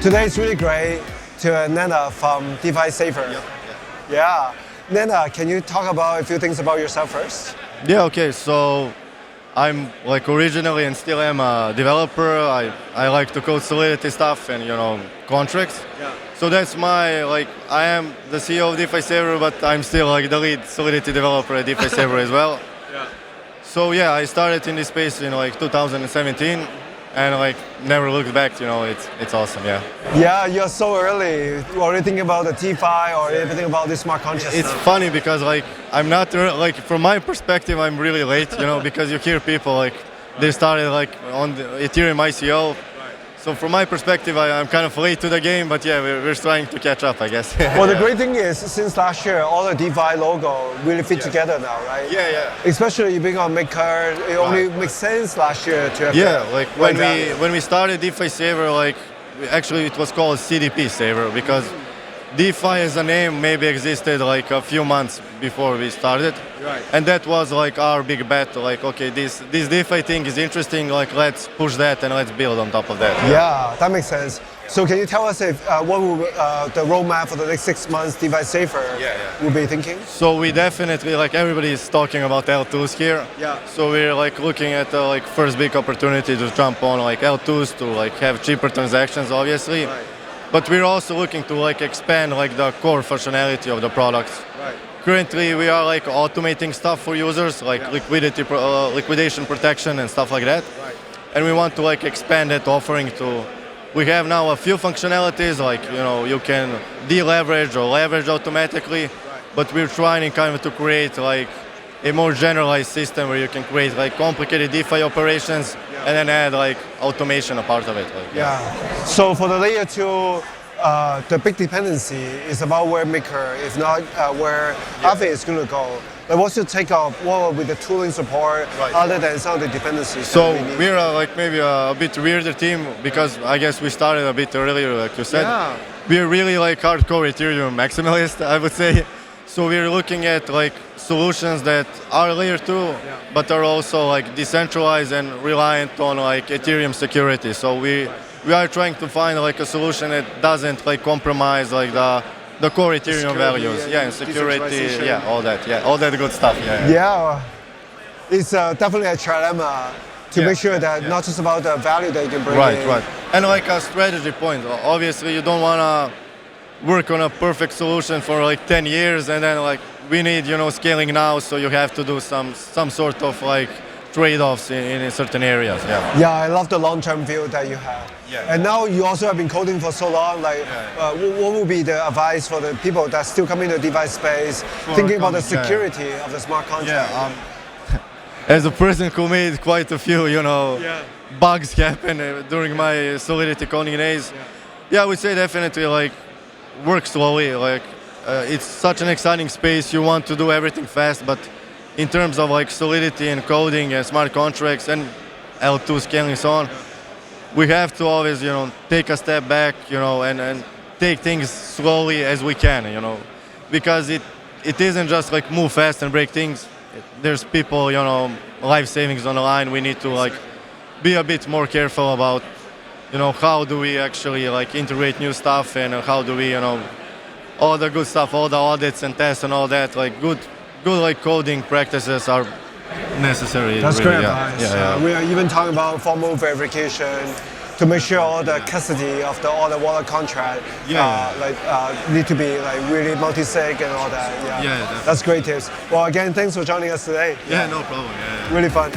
Today is really great to Nenad from DeFi Saver. Yep. Yeah. Nenad, can you talk about a few things about yourself first? Yeah, okay, so I'm like originally and still am a developer. I like to code Solidity stuff and contracts. Yeah. So that's I am the CEO of DeFi Saver, but I'm still like the lead Solidity developer at DeFi Saver as well. Yeah. So yeah, I started in this space in 2017 and never looked back, it's awesome, yeah. Yeah, you're so early. You already thinking about the DeFi or everything about this smart contract It's stuff. funny because I'm not from my perspective I'm really late, because you hear people they started on the Ethereum ICO. So from my perspective I'm kind of late to the game, but yeah, we're trying to catch up, I guess. Well, the great thing is, since last year, all the DeFi logo really fit together now, right? Yeah. Especially you being a maker, it only makes sense last year to have when we started DeFi Saver, actually it was called CDP Saver because DeFi as a name maybe existed a few months before we started. Right. And that was our big bet, okay, this DeFi thing is interesting, let's push that and let's build on top of that. Yeah, that makes sense. So can you tell us what will the roadmap for the next 6 months DeFi Saver will be thinking? So we definitely, everybody is talking about L2s here. Yeah. So we're looking at the first big opportunity to jump on L2s to have cheaper transactions, obviously. Right. But we're also looking to expand the core functionality of the products. Right. Currently, we are automating stuff for users, liquidation protection and stuff like that. Right. And we want to expand that offering to. We have now a few functionalities, you can deleverage or leverage automatically. Right. But we're trying kind of to create a more generalized system where you can create complicated DeFi operations and then add automation a part of it. Yeah. So for the layer 2, the big dependency is about where maker, if not where Aave is going to go. What's your take of what will be the tooling support other than some of the dependencies? So we're maybe a bit weirder team because I guess we started a bit earlier, like you said. Yeah. We're really hardcore Ethereum maximalist, I would say. So we're looking at solutions that are layer 2, but are also decentralized and reliant on Ethereum security. So we are trying to find a solution that doesn't compromise the core Ethereum values. And security, all that good stuff. Yeah. It's definitely a trilemma to make sure that not just about the value that you can bring in. Right. And a strategy point. Obviously, you don't want to work on a perfect solution for 10 years and then we need scaling now, so you have to do some sort of trade-offs in certain areas. Yeah, I love the long-term view that you have. And now you also have been coding for so long. What would be the advice for the people that still come into the DeFi space, thinking about the security of the smart contract? As a person who made quite a few, bugs happen during my Solidity coding days. I would say definitely work slowly. It's such an exciting space. You want to do everything fast, but in terms of Solidity and coding and smart contracts and L2 scaling and so on, we have to always, take a step back, and take things slowly as we can, because it isn't just move fast and break things. There's people, life savings on the line. We need to be a bit more careful about, how do we actually integrate new stuff and how do we, all the good stuff, all the audits and tests and all that, good coding practices are necessary. That's really, great advice. We are even talking about formal verification to make sure all the custody of all the wallet contract need to be really multi-sig and all that. Definitely. That's great tips. Well, again, thanks for joining us today. No problem. Really fun.